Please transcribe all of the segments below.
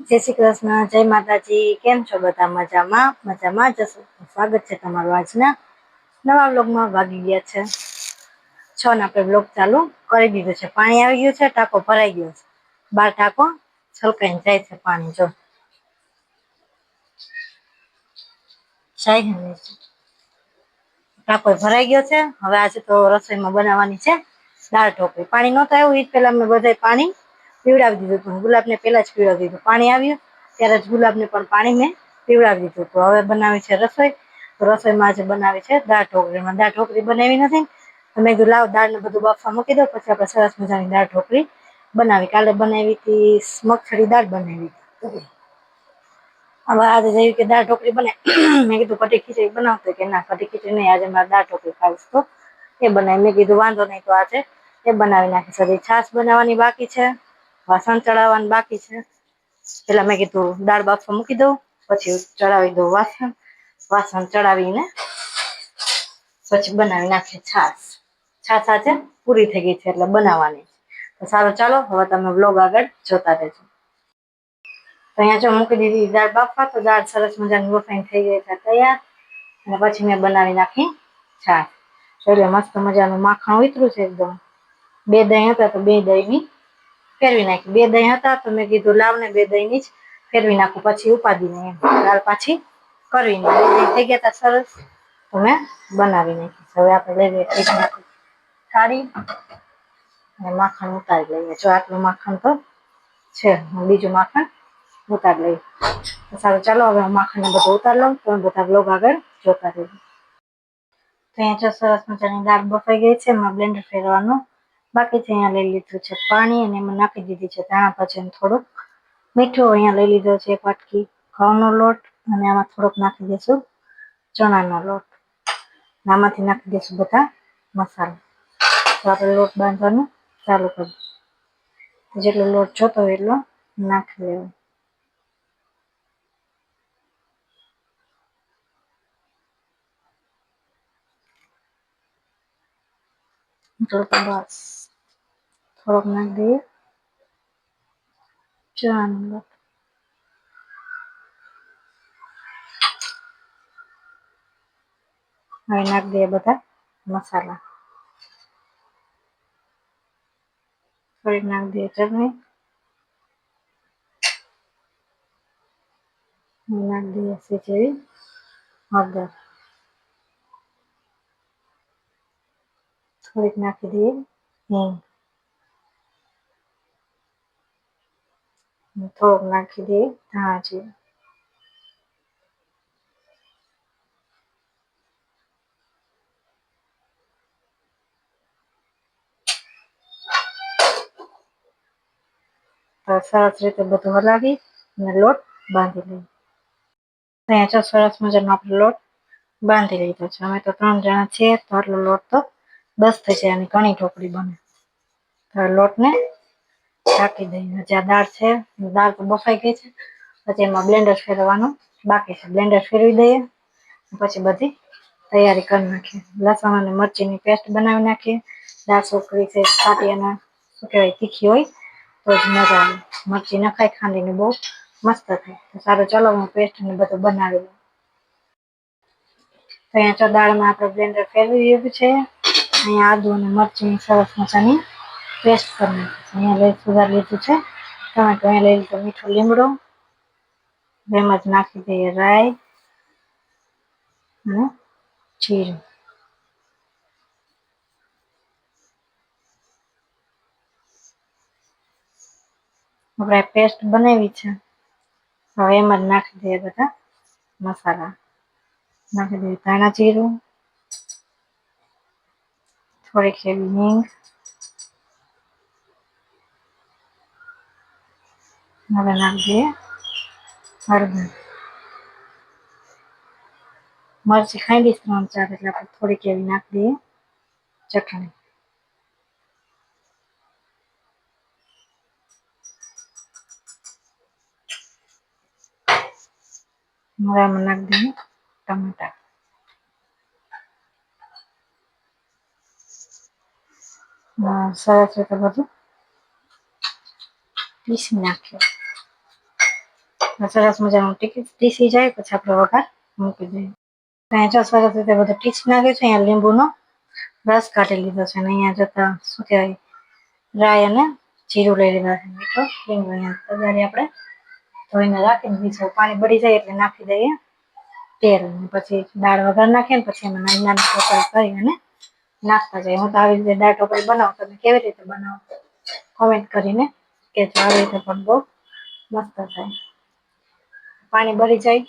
જય શ્રી કૃષ્ણ, જય માતાજી. કેમ છો બધા? મજામાં? મજામાં જશો. સ્વાગત છે તમારું આજના નવા વ્લોગમાં. વાગી ગયા છે 6 ને આપણે વ્લોગ ચાલુ કરી દીધો છે. પાણી આવી ગયું છે, ટાંકો ભરાઈ ગયો છે. બાર ટાંકો છલકાઈને જાય છે પાણી. જો ટાંકો ભરાઈ ગયો છે. હવે આજે તો રસોઈમાં બનાવવાની છે દાળ ઢોકળી. પાણી નહોતું આવ્યું એ પેલા મેં બધાય પાણી પીવડાવી દીધું હતું. ગુલાબને પેલા જ પીવડાવી દીધું. પાણી આવ્યું ત્યારે જ ગુલાબને પણ પાણી મેં પીવડાવી દીધું હતું. હવે બનાવી છે રસોઈ. તો રસોઈમાં આજે બનાવી છે દાળ ઢોકળીમાં. દાળ ઢોકળી બનાવી નથી તો મેં કીધું લાવ દાળને બધું બાફવા મૂકી દો, પછી આપણે સરસ મજાની દાળ ઢોકળી બનાવી. કાલે બનાવી હતી મગફળી દાળ બનાવી હતી. હવે આજે જેવી કે દાળ ઢોકળી બને મેં કીધું કઢી ખીચડી બનાવતો કે ના કઢી ખીચડી નહીં, આજે મારે દાળ ઢોકળી ખાવીશ તો એ બનાવી. મેં કીધું વાંધો નહીં તો આજે એ બનાવી નાખીશ. હજી છાશ બનાવવાની બાકી છે, વાસણ ચડાવવાનું બાકી છે. પેલા મેં કીધું દાળ બાફવા મૂકી દઉં, પછી ચડાવી દઉં વાસણ. વાસણ ચડાવીને પછી બનાવી નાખીએ છાશ. છાશ આજે પૂરી થઈ ગઈ છે એટલે બનાવવાની. તો સારું ચાલો હવે તમે વ્લોગ આગળ જોતા રહેજો. તો અહીંયા જો મૂકી દીધી દાળ બાફવા. તો દાળ સરસ મજાની બફાઈને થઈ ગઈ છે તૈયાર. અને પછી મેં બનાવી નાખી છાશ. એટલે મસ્ત મજાનું માખણ ઉતર્યું છે એકદમ. 2 દહીં હતા તો 2 દહીંની ફેરવી નાખી. 2 દહીં હતા તો મેં કીધું લાવ ને 2 દહીંની જ ફેરવી નાખું, પછી ઉપાધિ નહીં એમ. દાળ પાછી કરવી નહીં. 2 દહીં થઈ ગયા હતા સરસ તો મેં બનાવી નાખી. હવે આપણે લઈ લઈએ એક થાળી અને માખણ ઉતારી લઈએ. જો આટલું માખણ તો છે, બીજું માખણ ઉતારી લઈએ. તો સારું ચાલો હવે હું માખણને બધું ઉતારી લઉં. તમે બધા વ્લોગ આગળ જોતા રહેજો. તો અહીંયા જો સરસ મજાની દાળ બફાઈ ગઈ છે. એમાં બ્લેન્ડર ફેરવાનું બાકી છે. અહીંયા લઈ લીધું છે પાણી અને એમાં નાખી દીધી છે ધાણા ભાજીનું થોડુંક મીઠું. અહીંયા લઈ લીધો છે એક વાટકી ઘઉંનો લોટ અને આમાં થોડોક નાખી દઈશું ચણાનો લોટ. આમાંથી નાખી દઈશું બધા મસાલા. તો આપણે લોટ બાંધવાનું ચાલુ કરીએ. જેટલો લોટ જોતો હોય એટલો નાખી લેવો. બસ થોડોક નાખી દઈએ ચણાનો લોટ. હવે નાખી દઈએ બધા મસાલા. થોડીક નાખી દઈએ ચટણી, નાખી દઈએ સેજેવી હળદર, થોડીક નાખી દઈએ હિંગ, થોડુંક નાખી દઈએ ધાણા જીરું. તો સરસ રીતે બધું હલાવી અને લોટ બાંધી લઈએ. અહીંયા જો સરસ મજાનો આપણે લોટ બાંધી લીધો છે. અમે તો 3 જણા છીએ તો આટલો લોટ તો બસ થઈ જાય અને ઘણી ઢોકળી બને. તો લોટને ઢાંકી દઈએ. જ્યાં દાળ છે દાળ તો બફાઈ ગઈ છે. પછી એમાં બ્લેન્ડર ફેરવવાનું બાકી છે. બ્લેન્ડર ફેરવી દઈએ પછી બધી તૈયારી કરી નાખીએ. લસણ અને મરચીની પેસ્ટ બનાવી નાખીએ. દાળ ઢોકળી છે ખાટી અને શું કહેવાય તીખી હોય તો જ મજા આવે. મરચી નખાય ખાંડીને બહુ મસ્ત થાય. તો સારું ચાલો હું પેસ્ટને બધું બનાવી લઉં. તો અહીંયા જો દાળમાં આપણે બ્લેન્ડર ફેરવી દીધું છે. અહીંયા આદુ અને મરચીની સરસ મજાની પેસ્ટ કરી નાખી છે. અહીંયા લઈ સુધાર લીધું છે ટમેટું. અહીંયા લઈ લીધું મીઠો લીમડો. એમાં જ નાખી દઈએ રાઈ અને જીરું. આપણે પેસ્ટ બનાવી છે હવે એમાં જ નાખી દઈએ બધા મસાલા. નાખી દઈએ ધાણા જીરું, થોડીક એવી હિંગ, હવે નાખી દઈએ હળદર. મરચી ખાઈ 3-4 એટલે આપણે થોડીક એવી નાખી દઈએ ચટણી. હવે આમાં નાખી દઈએ ટમેટા. સરસ રીતે બધું પીસી નાખીએ. સરસ મજાનું ટીસી જાય પછી આપણે વઘાર મૂકી દઈએ. અહીંયા સરસ રીતે બધું ટીસી નાખે છે. અહીંયા લીંબુનો રસ કાઢી લીધો છે અને અહીંયા જતા શું કહેવાય રાઈ અને જીરું લઈ લીધા છે. મીઠો લીંબુ અહીંયા તગારી આપણે ધોઈને રાખી દીધી છે. પાણી બળી જાય એટલે નાખી દઈએ તેલ. પછી દાળ વઘાર નાખીએ ને પછી એમાં નાની નાની ટોકરી કરી અને નાખતા જાય. હું તો આવી રીતે દાળ ઢોકળી બનાવું. તમે કેવી રીતે બનાવો કોમેન્ટ કરીને કહેજો. આવી રીતે પણ બહુ મસ્ત થાય. પાણી બળી જાય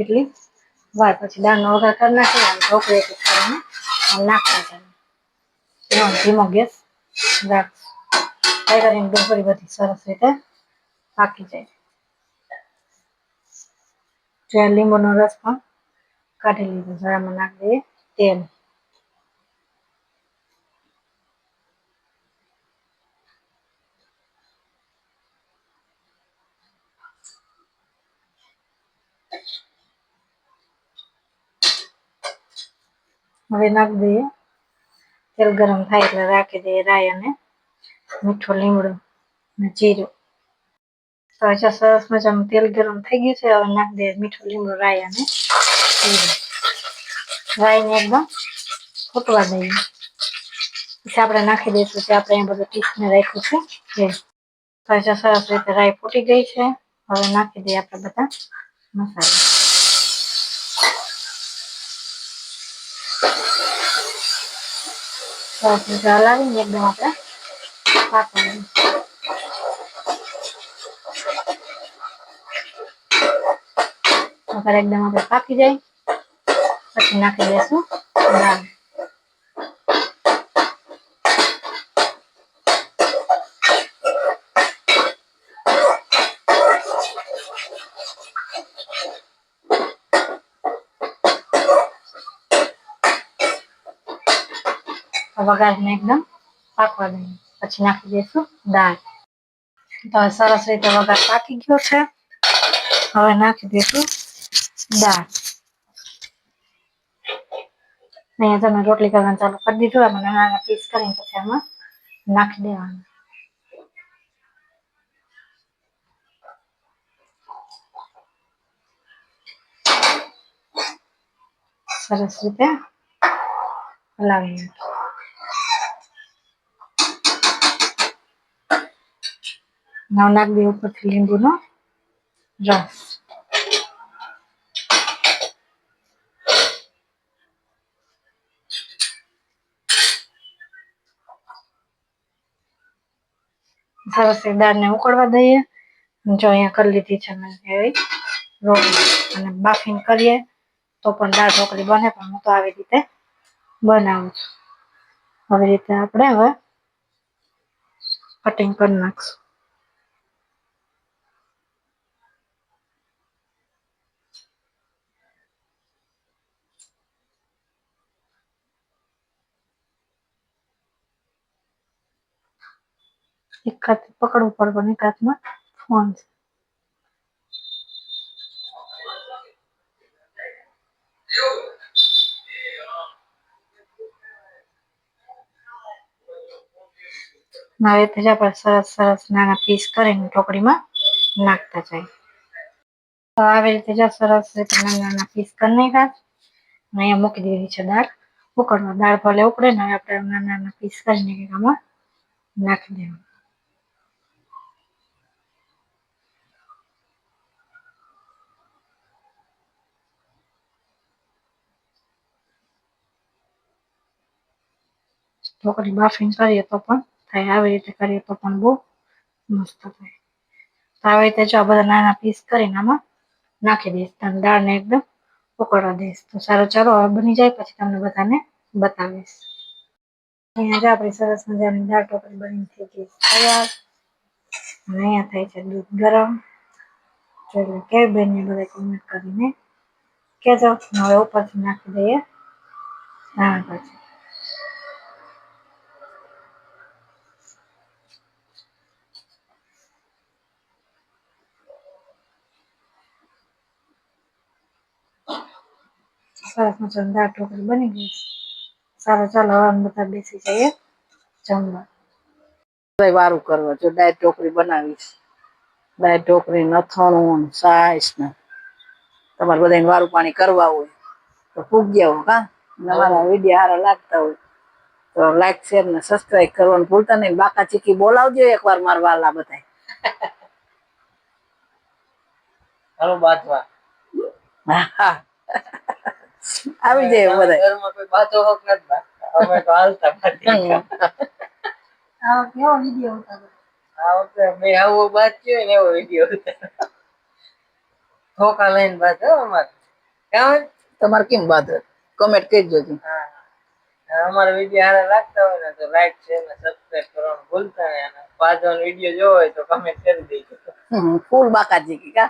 એટલી વાર પછી દાળનો વઘાર કરી નાખીએ અને ઢોકળી કરીને નાખતા જાય. ધીમો ગેસ રાખજો. ટ્રાય કરીને ઢોકળી બધી સરસ રીતે પાકી જાય. જ્યાં લીંબુનો રસ પણ કાઢી લીધો. જરામાં નાખી દઈએ તેલ. હવે નાખી દઈએ તેલ. ગરમ થાય એટલે રાખી દઈએ રાઈ અને મીઠું લીમડું અને જીરું. તો સરસ મજાનું તેલ ગરમ થઈ ગયું છે. હવે નાખી દઈએ મીઠું લીમડું રાઈ અને જીરું. રાઈને એકદમ ફૂટવા દઈએ. પછી આપણે નાખી દઈશું કે આપણે અહીં બધું ટીસને રાખ્યું છે એ. સરસ રીતે રાઈ ફૂટી ગઈ છે. હવે નાખી દઈએ આપણે બધા મસાલા. સરસ રીતે હલાવીને એકદમ આપણે પાકવા દઈએ. વઘાર એકદમ આપણે પાકી જાય પછી નાખી દઈશું દાળ. વઘારને એકદમ પાકવા દઈએ પછી નાખી દઈશું દાળ. તો સરસ રીતે વઘાર પાકી ગયો છે. હવે નાખી દઈશું દાળ. અહીંયા તમે રોટલી કરવાનું ચાલુ કરી દીધું. આમાં નાના પીસ કરીને પછી આમાં નાખી દેવાનું. સરસ રીતે હલાવી નાખી દઈએ ઉપરથી લીંબુનો રસ. સરસ દાળને ઉકળવા દઈએ. જો અહીંયા કરી લીધી છે મેં એવી રોટલી અને બાફીને કરીએ તો પણ દાળ ઢોકળી બને. પણ હું તો આવી રીતે બનાવું છું. આવી રીતે આપણે હવે કટિંગ કરી નાખશું. એક હાથ પકડવું પડે પણ એક હાથમાં ફોન છે. હવે તે જ આપણે સરસ નાના પીસ કરીને ઢોકળીમાં નાખતા જાય. તો આવી રીતે જ સરસ રીતે નાના પીસ કરી નાખ્યા. અહીંયા મૂકી દીધી છે દાળ ઉકળવા. દાળ ભલે ઉકળે ને આપણે નાના પીસ કરીને આમાં નાખી દેવાનું. ઢોકળી બાફીને કરીએ તો પણ થાય. આવી રીતે કરીએ તો પણ બહુ મસ્ત થાય. તો આવી રીતે જો બધા નાના પીસ કરીને આમાં નાખી દઈશ. તમે દાળને એકદમ ઉકળવા દઈશ. તો સારું ચાલો હવે બની જાય પછી તમને બધાને બતાવીશ. અહીંયા જો આપણી સરસ મજાની દાળ ઢોકળી બની થઈ ગઈ તૈયાર. અને અહીંયા થાય છે દૂધ ગરમ. એટલે કેવી બની બધા કોમેન્ટ કરીને કહેજો. હવે ઉપરથી નાખી દઈએ ધાણા ભાજી. સરસ મજાની દાળ ઢોકળી બની ગઈ. સારું ચાલો હવે અમે બધા બેસી જઈએ જમવા. વારું કરવા જો દાળ ઢોકળી બનાવીશ દાળ ઢોકળી નથણું સાઈસ ને તમારે બધાને વારું પાણી કરવા હોય તો પૂગ્યા હો કા અમારા વિડીયો સારા લાગતા હોય તો લાઈક શેર ને સબસ્ક્રાઇબ કરવાનું ભૂલતા નહીં. બાકા ચીકી બોલાવજો એકવાર મારા વાલા બધા. હાલો બાતવા આવી જાય બધા ઘરમાં કોઈ બાતો હોક નથી બાતતા. અમે તો હાલતા બાતી. આ કેવો વિડીયો ઉતારો આ વખતે મેં આવો બાત થયો ને એવો વિડીયો ઉતાર્યો. ઠોકા લઈને બાત હો અમારે. કાં તમારે કેમ બાદ કમેન્ટ કરજો. હા અમારા વિડીયો સારા લાગતા હોય ને તો લાઈક શેર ને સબસ્ક્રાઇબ કરવાનું ભૂલતા નહીં. અને પાછો વિડીયો જોવો હોય તો કમેન્ટ કરી દેજો. ફૂલ બાકા ચીકી કા